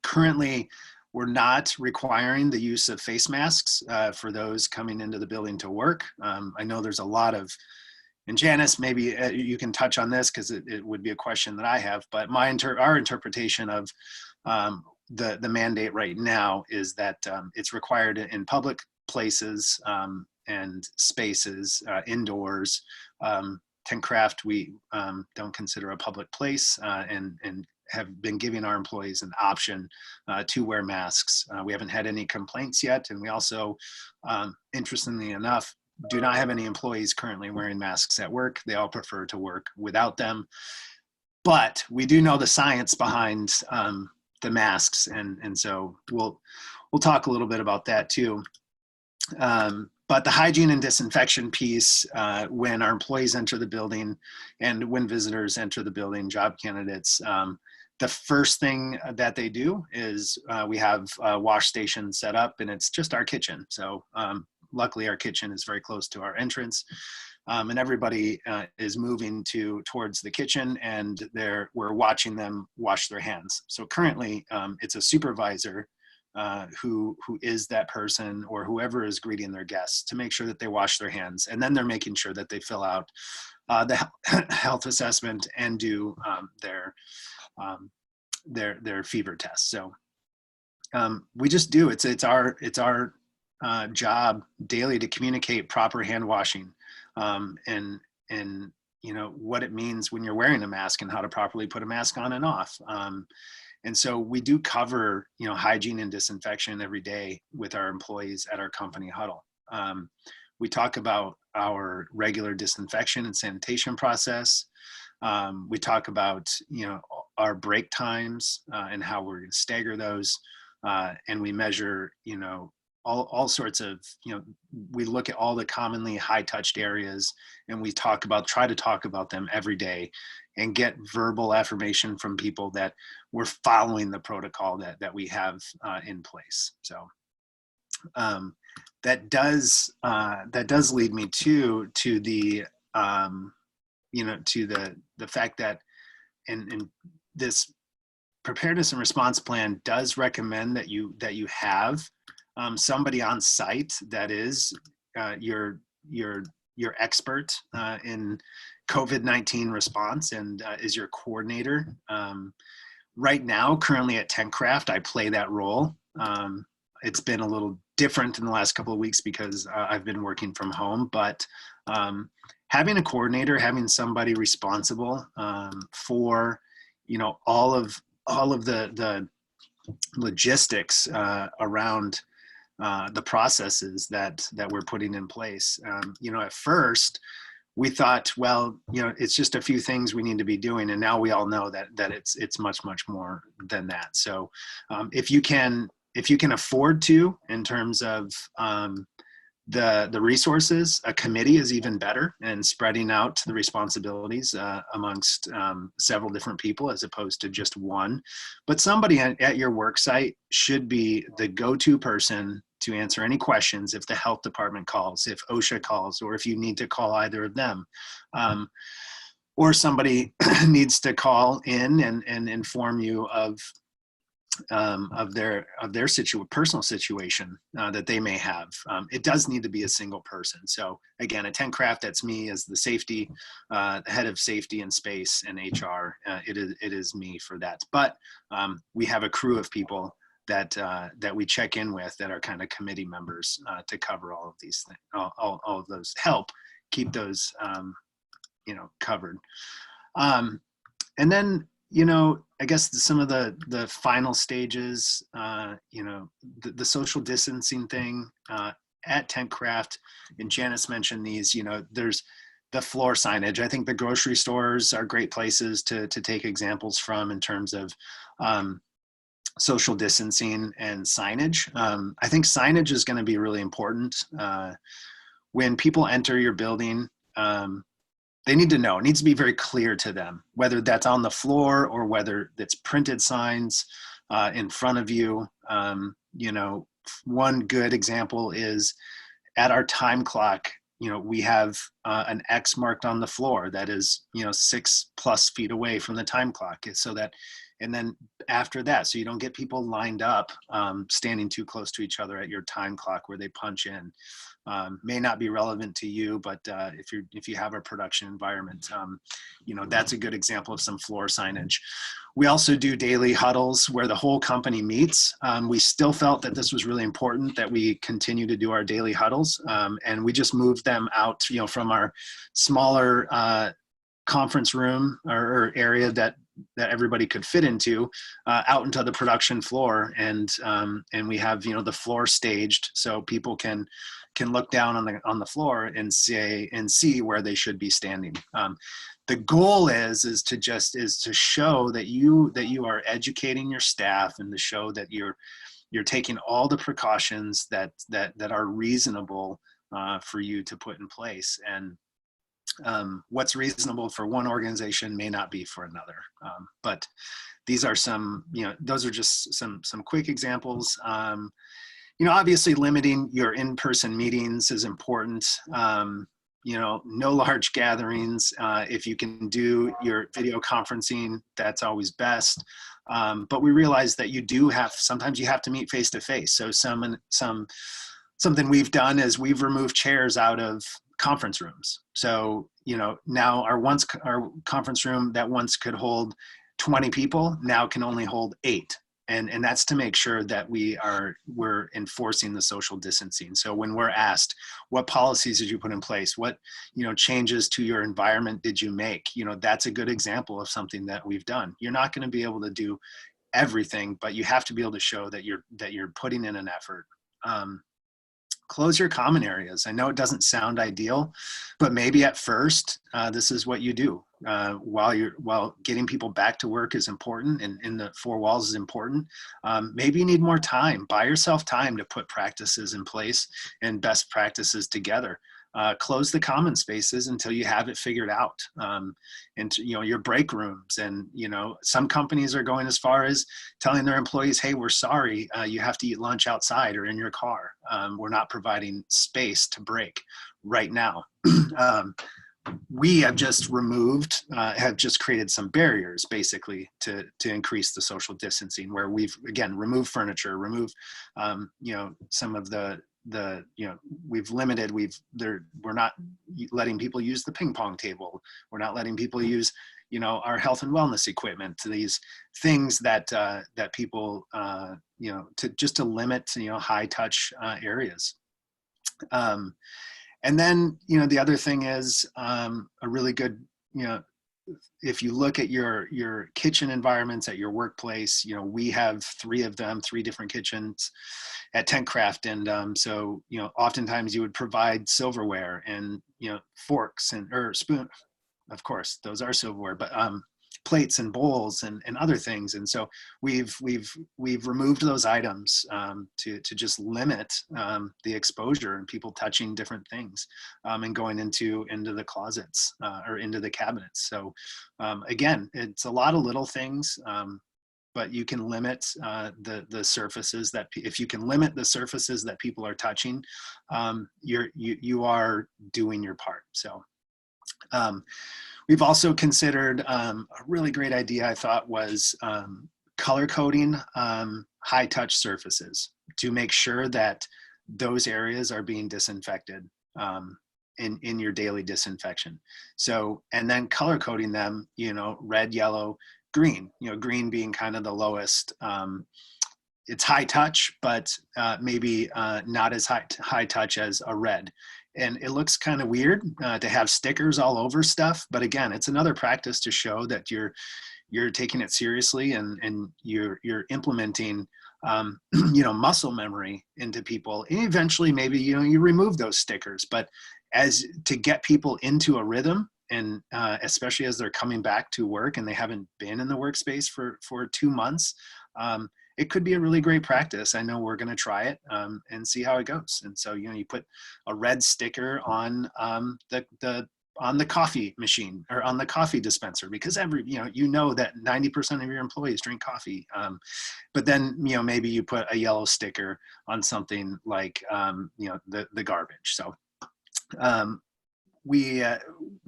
currently, we're not requiring the use of face masks for those coming into the building to work. I know there's a lot of, and Janice, maybe you can touch on this because it would be a question that I have, but our interpretation of the mandate right now is that it's required in public places and spaces, indoors. Tencraft, we don't consider a public place, and have been giving our employees an option to wear masks. We haven't had any complaints yet, and we also, interestingly enough, do not have any employees currently wearing masks at work. They all prefer to work without them. But we do know the science behind the masks, and so we'll talk a little bit about that too. But the hygiene and disinfection piece, when our employees enter the building and when visitors enter the building, job candidates, the first thing that they do is we have a wash station set up, and it's just our kitchen. So luckily our kitchen is very close to our entrance, and everybody is moving towards the kitchen, and we're watching them wash their hands. So currently it's a supervisor who is that person, or whoever is greeting their guests, to make sure that they wash their hands, and then they're making sure that they fill out the health assessment and do their fever test. So we just do it's our job daily to communicate proper hand washing, and you know what it means when you're wearing a mask and how to properly put a mask on and off. And so we do cover, hygiene and disinfection every day with our employees at our company huddle. We talk about our regular disinfection and sanitation process. We talk about, our break times and how we're going to stagger those. And we measure, all sorts of, we look at all the commonly high touched areas, and we try to talk about them every day, and get verbal affirmation from people that we're following the protocol that we have in place. So that does lead me to the to the fact that in this preparedness and response plan does recommend that you have somebody on site that is your expert in COVID-19 response and is your coordinator. Right now, currently at Tencraft, I play that role. It's been a little different in the last couple of weeks because I've been working from home, but having a coordinator, having somebody responsible for, all of the logistics around the processes that we're putting in place. At first we thought, well, it's just a few things we need to be doing, and now we all know that it's much more than that. So if you can afford to, in terms of the resources, a committee is even better, and spreading out the responsibilities amongst several different people as opposed to just one. But somebody at your work site should be the go-to person to answer any questions if the health department calls, if OSHA calls, or if you need to call either of them. Or somebody needs to call in and inform you of their personal situation that they may have. It does need to be a single person. So again, at Tencraft, that's me as the safety, the head of safety and space and HR. It is me for that. But we have a crew of people that we check in with that are kind of committee members to cover all of these things, all of those, help keep those covered. And then, I guess some of the final stages, the social distancing thing at Tent Craft, and Janice mentioned these, there's the floor signage. I think the grocery stores are great places to take examples from in terms of social distancing and signage. I think signage is going to be really important. When people enter your building, they need to know. It needs to be very clear to them, whether that's on the floor or whether it's printed signs in front of you. One good example is at our time clock, we have an X marked on the floor that is, 6+ feet away from the time clock. So that, and then after that, so you don't get people lined up standing too close to each other at your time clock where they punch in. May not be relevant to you, but if you have a production environment, that's a good example of some floor signage. We also do daily huddles where the whole company meets. We still felt that this was really important that we continue to do our daily huddles, and we just moved them out, from our smaller conference room or area that everybody could fit into, out into the production floor, and we have the floor staged so people can look down on the floor and see where they should be standing. The goal is to show that you are educating your staff, and to show that you're taking all the precautions that are reasonable for you to put in place. And what's reasonable for one organization may not be for another. But these are some, those are just some quick examples. Obviously limiting your in-person meetings is important. No large gatherings. If you can do your video conferencing, that's always best. But we realize that sometimes you have to meet face to face. So something we've done is we've removed chairs out of conference rooms. So, now our conference room that once could hold 20 people now can only hold 8. And that's to make sure that we're enforcing the social distancing. So when we're asked, what policies did you put in place? What, changes to your environment did you make? That's a good example of something that we've done. You're not going to be able to do everything, but you have to be able to show that you're putting in an effort. Close your common areas. I know it doesn't sound ideal, but maybe at first, this is what you do. While getting people back to work is important, and in the 4 walls is important, maybe you need more time. Buy yourself time to put practices in place and best practices together. Close the common spaces until you have it figured out. And your break rooms, and some companies are going as far as telling their employees, hey, we're sorry, you have to eat lunch outside or in your car. We're not providing space to break right now. We have just created some barriers basically to increase the social distancing, where we've again removed furniture, removed some of we've limited, we're not letting people use the ping pong table. We're not letting people use, our health and wellness equipment, to these things that people, to limit, high touch areas. And then, the other thing is a really good, if you look at your kitchen environments at your workplace, we have 3 of them, 3 different kitchens at Tent Craft. And so, oftentimes you would provide silverware and, forks or spoon, of course, those are silverware, but plates and bowls and other things. And so we've removed those items to just limit the exposure and people touching different things and going into the closets or into the cabinets. So again, it's a lot of little things, but you can limit the surfaces if you can limit the surfaces that people are touching, you are doing your part. So we've also considered a really great idea, I thought, was color coding high touch surfaces to make sure that those areas are being disinfected in your daily disinfection. So, and then color coding them, red, yellow, green, green being kind of the lowest. It's high touch, but maybe not as high touch as a red. and it looks kind of weird to have stickers all over stuff. But again, it's another practice to show that you're taking it seriously, and you're implementing muscle memory into people. And eventually maybe you remove those stickers, but as to get people into a rhythm, and especially as they're coming back to work and they haven't been in the workspace for 2 months, it could be a really great practice. I know we're going to try it and see how it goes. And so you put a red sticker on the coffee machine or on the coffee dispenser, because that 90% of your employees drink coffee. But then, maybe you put a yellow sticker on something like, the garbage. So we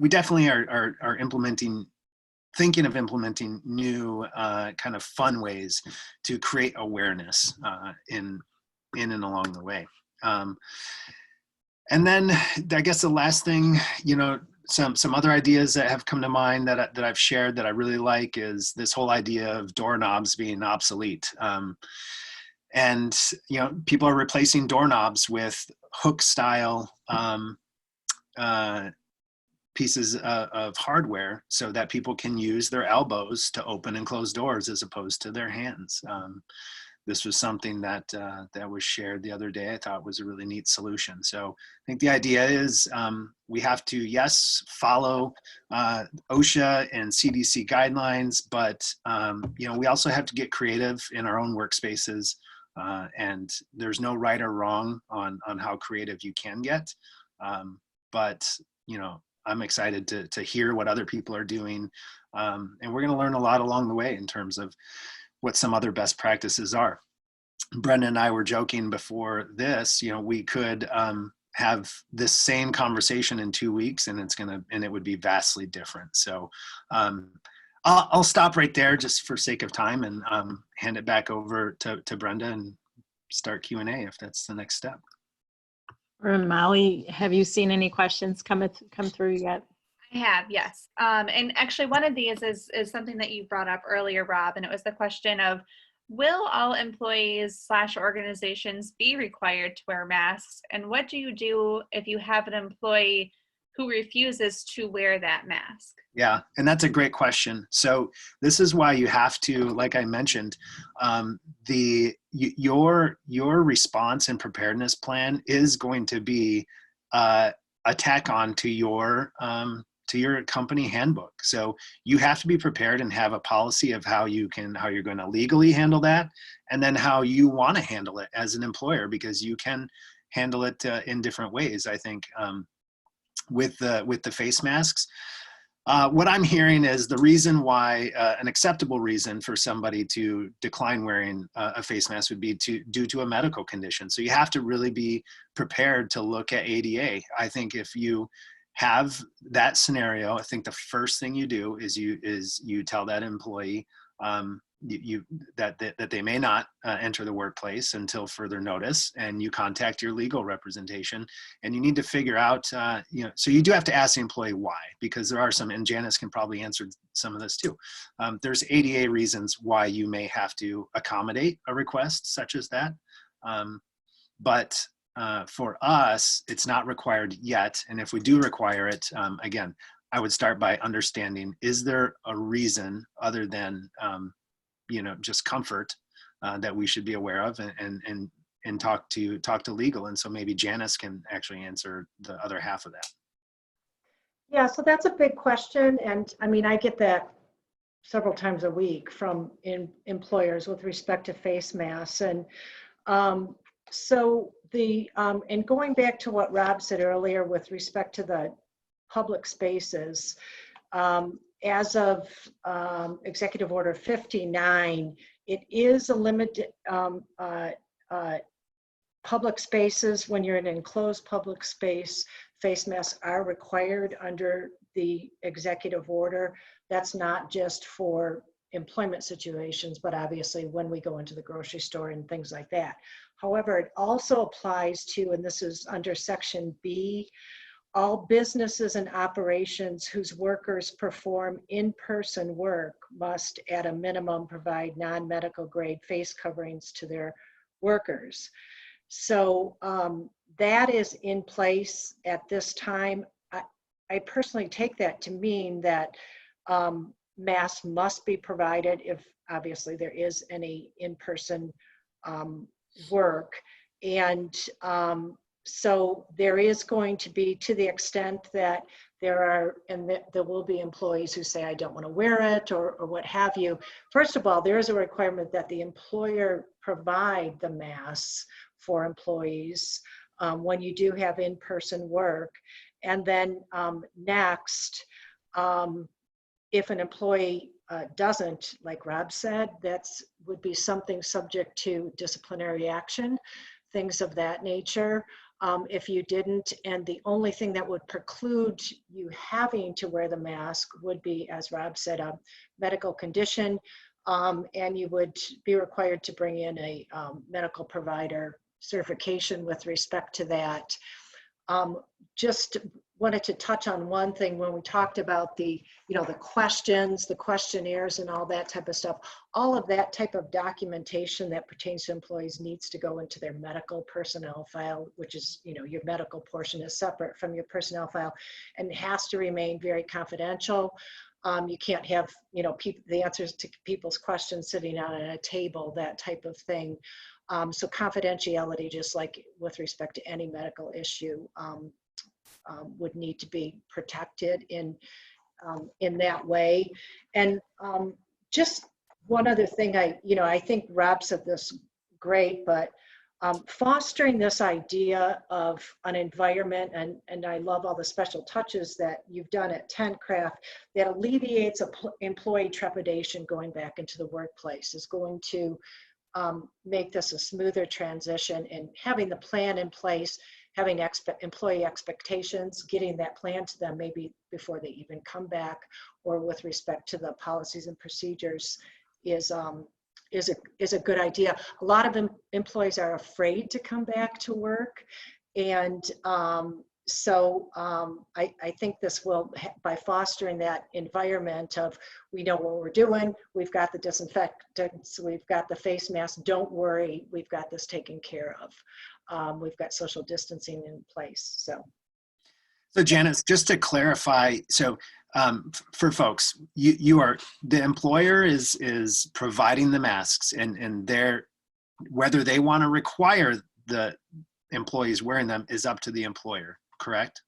definitely are thinking of implementing new kind of fun ways to create awareness in and along the way. And then I guess the last thing, some other ideas that have come to mind that I've shared that I really like is this whole idea of doorknobs being obsolete. And people are replacing doorknobs with hook style pieces of hardware so that people can use their elbows to open and close doors as opposed to their hands. This was something that was shared the other day. I thought was a really neat solution. So I think the idea is we have to, yes, follow OSHA and CDC guidelines, but we also have to get creative in our own workspaces. And there's no right or wrong on how creative you can get. But I'm excited to hear what other people are doing. And we're going to learn a lot along the way in terms of what some other best practices are. Brenda and I were joking before this, we could have this same conversation in 2 weeks, and it would be vastly different. So I'll stop right there just for sake of time and hand it back over to Brenda and start Q&A if that's the next step. Molly, have you seen any questions come through yet? I have, yes. And actually one of these is something that you brought up earlier, Rob, and it was the question of, will all employees / organizations be required to wear masks? And what do you do if you have an employee who refuses to wear that mask? Yeah, and that's a great question. So this is why you have to, like I mentioned, your response and preparedness plan is going to be a tack on to your company handbook. So you have to be prepared and have a policy of how you're going to legally handle that, and then how you want to handle it as an employer, because you can handle it in different ways. I think with the face masks. What I'm hearing is the reason why, an acceptable reason for somebody to decline wearing a face mask would be due to a medical condition. So you have to really be prepared to look at ADA. I think if you have that scenario, I think the first thing you do is you tell that employee that they may not enter the workplace until further notice, and you contact your legal representation, and you need to figure out, so you do have to ask the employee why, because there are some, and Janice can probably answer some of this too. There's ADA reasons why you may have to accommodate a request such as that. But for us, it's not required yet. And if we do require it, again, I would start by understanding, is there a reason other than just comfort that we should be aware of, and talk to legal. And so maybe Janice can actually answer the other half of that. Yeah, so that's a big question. And I mean, I get that several times a week from employers with respect to face masks. And and going back to what Rob said earlier with respect to the public spaces, as of Executive Order 59, it is a limited public spaces. When you're in an enclosed public space, face masks are required under the executive order. That's not just for employment situations, but obviously when we go into the grocery store and things like that. However, it also applies to, and this is under Section B, all businesses and operations whose workers perform in-person work must at a minimum provide non-medical grade face coverings to their workers. So that is in place at this time. I personally take that to mean that masks must be provided if obviously there is any in-person work. And so there is going to be, to the extent that there will be employees who say, I don't want to wear it or what have you. First of all, there is a requirement that the employer provide the masks for employees when you do have in-person work. And then next, if an employee doesn't, like Rob said, would be something subject to disciplinary action, things of that nature. If you didn't, and the only thing that would preclude you having to wear the mask would be, as Rob said, a medical condition, and you would be required to bring in a medical provider certification with respect to that. Just wanted to touch on one thing when we talked about the questions, the questionnaires and all that type of stuff. All of that type of documentation that pertains to employees needs to go into their medical personnel file, which is, your medical portion is separate from your personnel file and has to remain very confidential. You can't have, the answers to people's questions sitting out at a table, that type of thing. So confidentiality, just like with respect to any medical issue, would need to be protected in that way. And just one other thing, I think Rob said this great, but fostering this idea of an environment, and I love all the special touches that you've done at TentCraft that alleviates employee trepidation going back into the workplace, is going to make this a smoother transition, and having the plan in place, having employee expectations, getting that plan to them maybe before they even come back, or with respect to the policies and procedures is a good idea. A lot of employees are afraid to come back to work, and so I think this will, by fostering that environment of, we know what we're doing, we've got the disinfectants, we've got the face masks, don't worry, we've got this taken care of. We've got social distancing in place. So Janice, just to clarify, so for folks, the employer is providing the masks, and whether they want to require the employees wearing them is up to the employer, correct?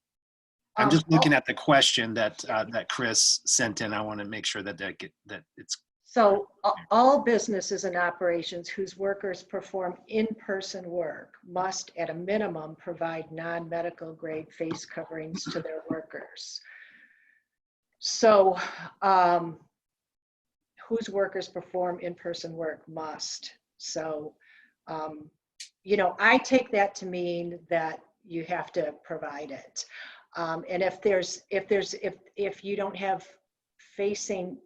I'm just looking at the question that Chris sent in. I want to make sure that it's. So all businesses and operations whose workers perform in-person work must, at a minimum, provide non-medical grade face coverings to their workers. So whose workers perform in-person work must. So, I take that to mean that you have to provide it. And if you don't have facing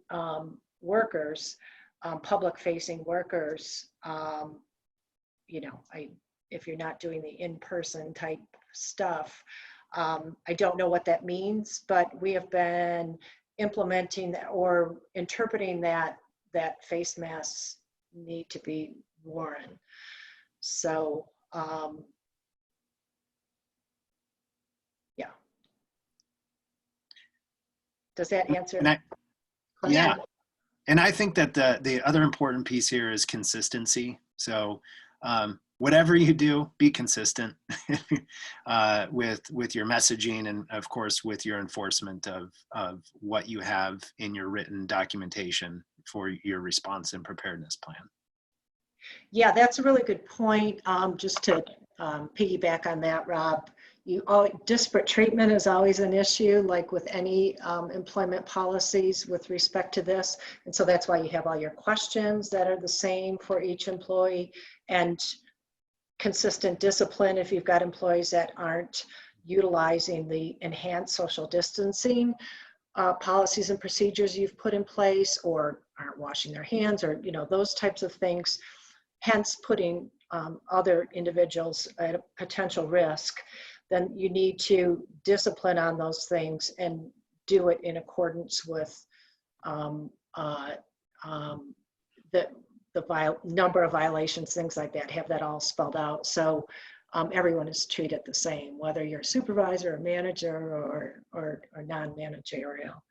workers, public facing workers, if you're not doing the in-person type stuff, I don't know what that means, but we have been implementing that or interpreting that face masks need to be worn. So, yeah. Does that answer? Yeah. And I think that the other important piece here is consistency. So whatever you do, be consistent with your messaging, and of course with your enforcement of what you have in your written documentation for your response and preparedness plan. Yeah, that's a really good point. Just to piggyback on that, Rob, disparate treatment is always an issue, like with any employment policies with respect to this. And so that's why you have all your questions that are the same for each employee, and consistent discipline if you've got employees that aren't utilizing the enhanced social distancing policies and procedures you've put in place, or aren't washing their hands, or those types of things, hence putting other individuals at a potential risk. Then you need to discipline on those things and do it in accordance with the number of violations, things like that, have that all spelled out. So everyone is treated the same, whether you're a supervisor or manager or non-managerial.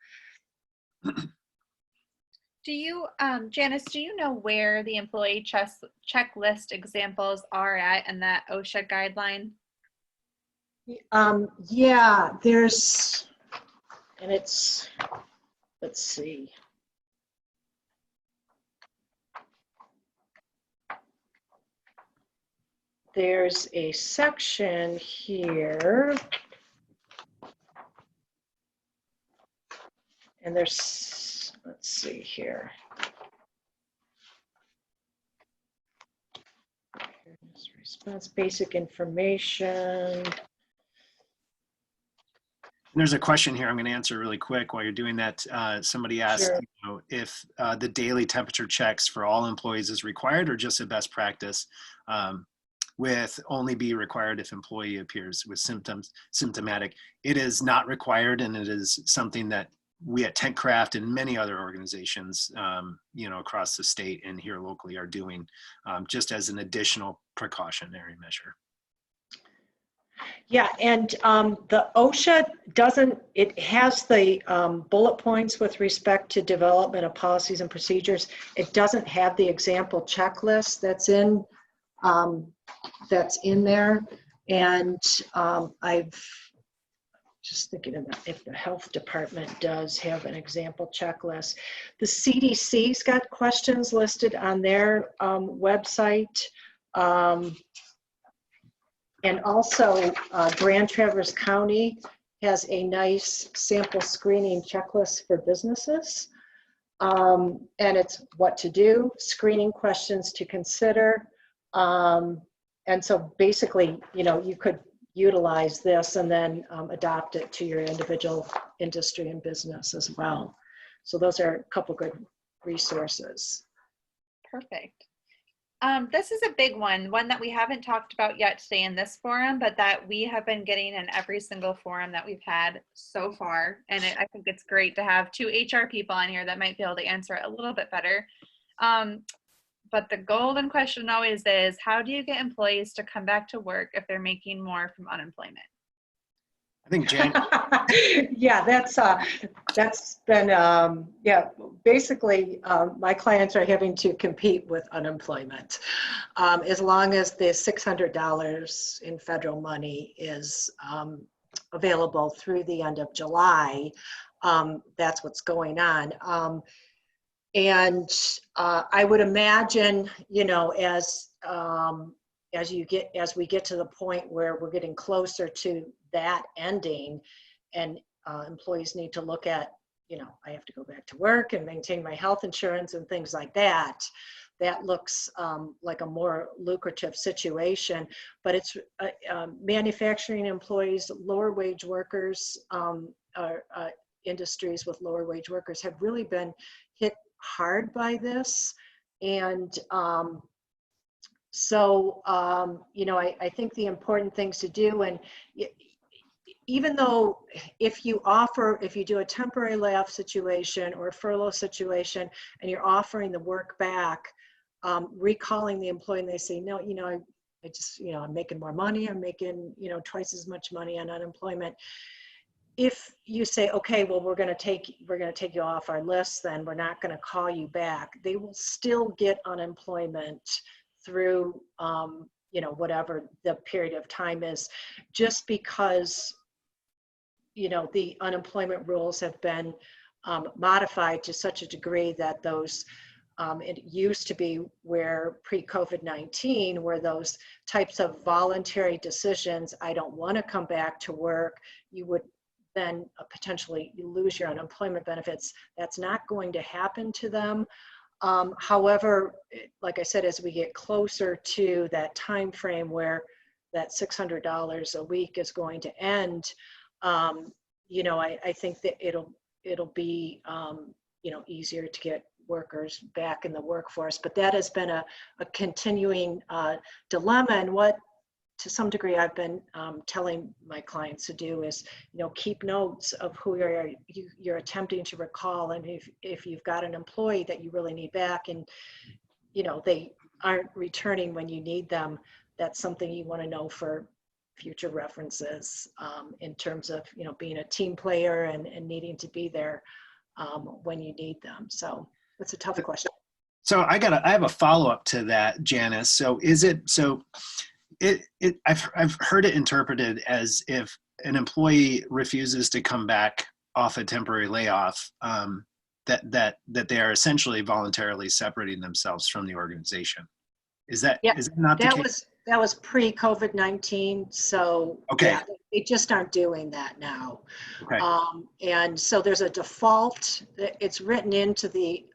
Do you, Janice, do you know where the employee checklist examples are at in that OSHA guideline? Yeah, there's, and it's, let's see. There's a section here, and there's, let's see here. Response, basic information. There's a question here I'm going to answer really quick while you're doing that. Somebody asked, Sure. if the daily temperature checks for all employees is required or just a best practice, with only be required if employee appears with symptomatic. It is not required, and it is something that we at TentCraft and many other organizations, across the state and here locally are doing, just as an additional precautionary measure. Yeah, and the OSHA it has the bullet points with respect to development of policies and procedures. It doesn't have the example checklist that's in there. And I've just thinking about if the health department does have an example checklist. The CDC's got questions listed on their website. And also Grand Traverse County has a nice sample screening checklist for businesses. And it's what to do, screening questions to consider. And so basically, you could utilize this and then adopt it to your individual industry and business as well. So those are a couple good resources. Perfect. This is a big one that we haven't talked about yet today in this forum, but that we have been getting in every single forum that we've had so far. And I think it's great to have two HR people on here that might be able to answer it a little bit better. But the golden question always is, how do you get employees to come back to work if they're making more from unemployment? I think Jan. Yeah, that's been, basically my clients are having to compete with unemployment. As long as the $600 in federal money is available through the end of July, that's what's going on. And I would imagine, as we get to the point where we're getting closer to that ending, and employees need to look at, I have to go back to work and maintain my health insurance and things like that. That looks like a more lucrative situation, but it's manufacturing employees, lower wage workers, industries with lower wage workers have really been hit hard by this. And so, I think the important things to do, and even though if you do a temporary layoff situation or a furlough situation and you're offering the work back, recalling the employee and they say, no, I just, I'm making more money, I'm making, twice as much money on unemployment. If you say, okay, well, we're going to take you off our list, then we're not going to call you back, they will still get unemployment through, whatever the period of time is, just because, the unemployment rules have been modified to such a degree that those, it used to be where pre-COVID-19, where those types of voluntary decisions, I don't want to come back to work, you would then potentially lose your unemployment benefits. That's not going to happen to them. However, like I said, as we get closer to that time frame where that $600 a week is going to end, I think that it'll be easier to get workers back in the workforce. But that has been a continuing dilemma, and what to some degree I've been telling my clients to do is, keep notes of who you're attempting to recall, and if you've got an employee that you really need back and they aren't returning when you need them, that's something you want to know for future references, in terms of, you know, being a team player and needing to be there when you need them. So it's a tough question. So I have a follow-up to that, Janice. So I've heard it interpreted as if an employee refuses to come back off a temporary layoff, that they are essentially voluntarily separating themselves from the organization. Is that not the case? That was pre-COVID-19. So okay. Yeah, they just aren't doing that now. Okay. And so there's a default, it's written into the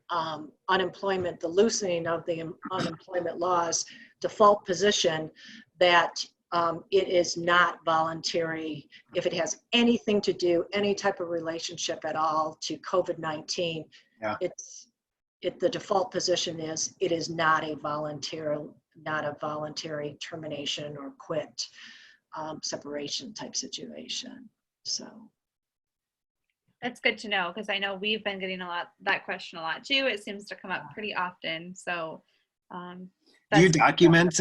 unemployment, the loosening of the unemployment laws, default position that it is not voluntary if it has anything to do, any type of relationship at all to COVID-19. Yeah. The default position is it is not a voluntary termination or quit separation type situation. So that's good to know, because I know we've been getting that question a lot too. It seems to come up pretty often. So do you document,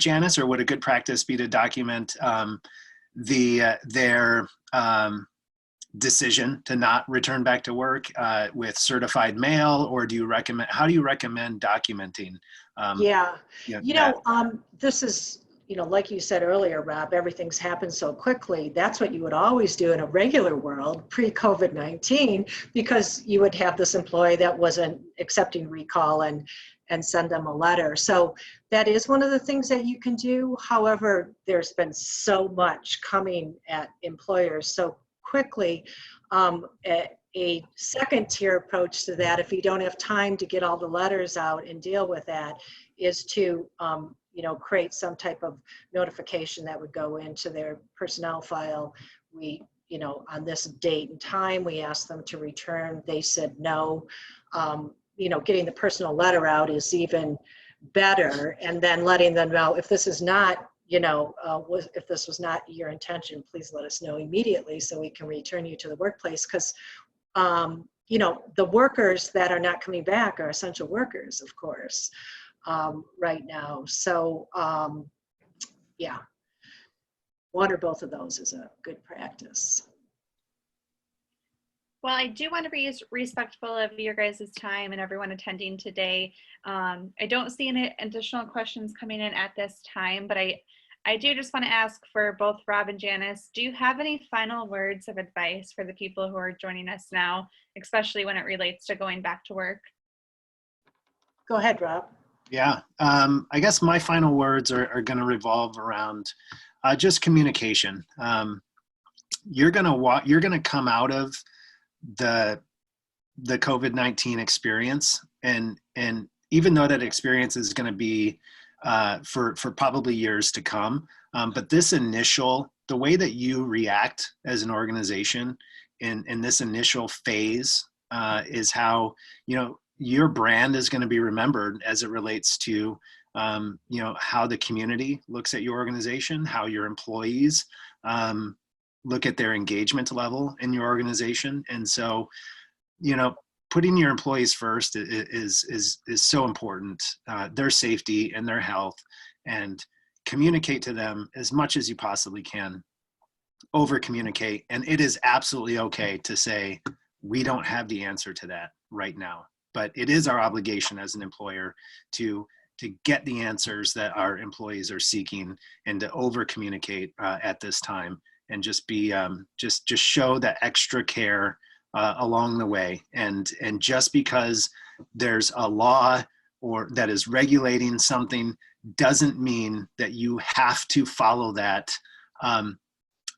Janice, or would a good practice be to document their decision to not return back to work with certified mail, or how do you recommend documenting? This is, like you said earlier, Rob, everything's happened so quickly. That's what you would always do in a regular world pre-COVID-19, because you would have this employee that wasn't accepting recall and send them a letter. So that is one of the things that you can do. However, there's been so much coming at employers so quickly. A second tier approach to that, if you don't have time to get all the letters out and deal with that, is to create some type of notification that would go into their personnel file. On this date and time, we asked them to return. They said no. Getting the personal letter out is even better, and then letting them know if this is not, if this was not your intention, please let us know immediately so we can return you to the workplace. Because, the workers that are not coming back are essential workers, of course, right now. So, one or both of those is a good practice. Well, I do want to be respectful of your guys' time and everyone attending today. I don't see any additional questions coming in at this time, but I do just want to ask for both Rob and Janice, do you have any final words of advice for the people who are joining us now, especially when it relates to going back to work? Go ahead, Rob. Yeah, I guess my final words are going to revolve around just communication. You're going to come out of the COVID-19 experience, and even though that experience is going to be for probably years to come, but the way that you react as an organization in this initial phase is how your brand is going to be remembered as it relates to how the community looks at your organization, how your employees look at their engagement level in your organization. And so, putting your employees first is so important, their safety and their health, and communicate to them as much as you possibly can. Over communicate. And it is absolutely okay to say, we don't have the answer to that right now, but it is our obligation as an employer to get the answers that our employees are seeking, and to over communicate at this time. And just be just show that extra care along the way. And just because there's a law or that is regulating something doesn't mean that you have to follow that.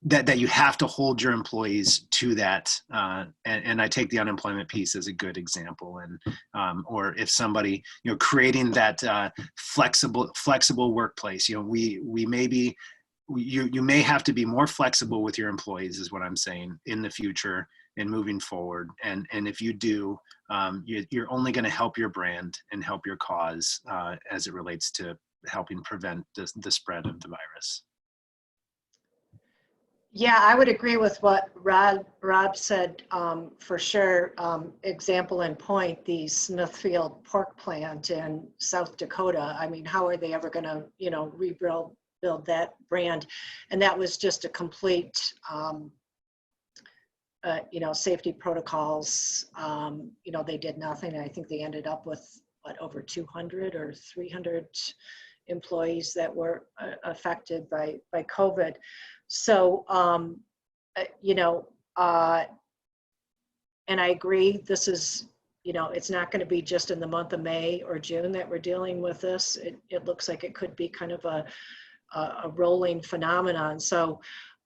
That you have to hold your employees to that. And I take the unemployment piece as a good example. And or if somebody creating that flexible workplace, we may be. You may have to be more flexible with your employees, is what I'm saying, in the future and moving forward. And if you do, you're only going to help your brand and help your cause as it relates to helping prevent the spread of the virus. Yeah, I would agree with what Rob said, for sure. Example in point, the Smithfield pork plant in South Dakota. I mean, how are they ever going to, build that brand? And that was just a complete, safety protocols. They did nothing. I think they ended up with over 200 or 300 employees that were affected by COVID. So, and I agree, this is, it's not going to be just in the month of May or June that we're dealing with this. It looks like it could be kind of a rolling phenomenon. So,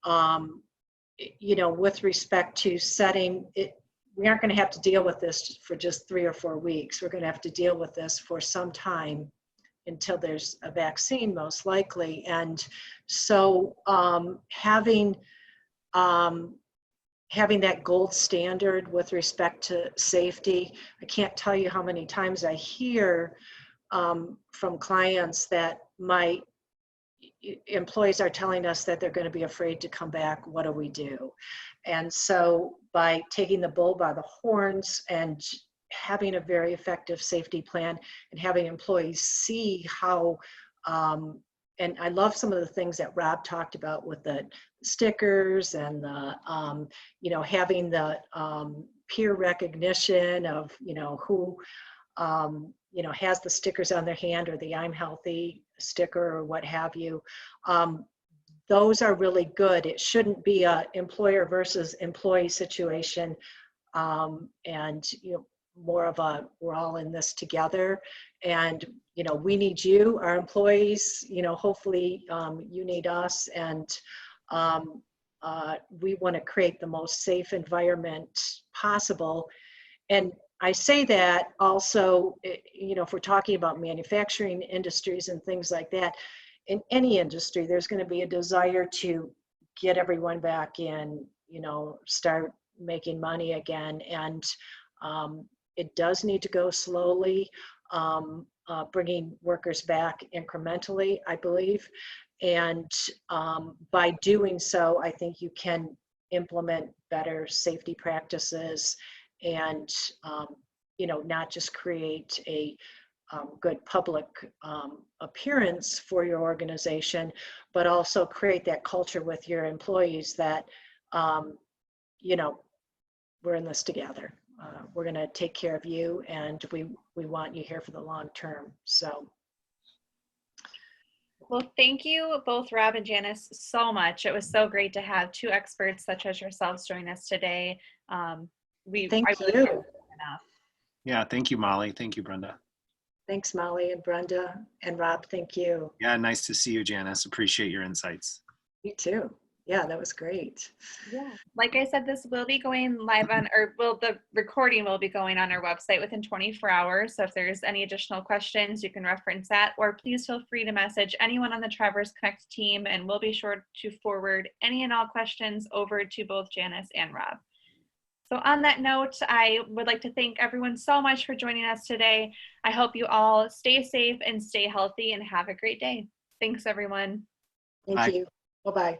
with respect to setting it, we aren't going to have to deal with this for just 3 or 4 weeks. We're going to have to deal with this for some time until there's a vaccine, most likely. And so having that gold standard with respect to safety, I can't tell you how many times I hear from clients that my employees are telling us that they're going to be afraid to come back. What do we do? And so by taking the bull by the horns and having a very effective safety plan and having employees see how, and I love some of the things that Rob talked about with the stickers and the, having the peer recognition of, who, has the stickers on their hand, or the I'm healthy sticker or what have you. Those are really good. It shouldn't be a employer versus employee situation. And, more of a, we're all in this together, and, we need you, our employees, hopefully you need us, and we want to create the most safe environment possible. And I say that also, if we're talking about manufacturing industries and things like that, in any industry, there's going to be a desire to get everyone back in, start making money again. And it does need to go slowly, bringing workers back incrementally, I believe. And by doing so, I think you can implement better safety practices and, not just create a good public appearance for your organization, but also create that culture with your employees that, we're in this together. We're going to take care of you, and we want you here for the long term. So. Well, thank you both, Rob and Janice, so much. It was so great to have 2 experts such as yourselves join us today. Thank you. Yeah, thank you, Molly. Thank you, Brenda. Thanks, Molly and Brenda and Rob. Thank you. Yeah, nice to see you, Janice. Appreciate your insights. You too. Yeah, that was great. Yeah, like I said, this will be going live on, the recording will be going on our website within 24 hours. So if there's any additional questions, you can reference that, or please feel free to message anyone on the Traverse Connect team, and we'll be sure to forward any and all questions over to both Janice and Rob. So on that note, I would like to thank everyone so much for joining us today. I hope you all stay safe and stay healthy and have a great day. Thanks, everyone. Thank you. Bye-bye.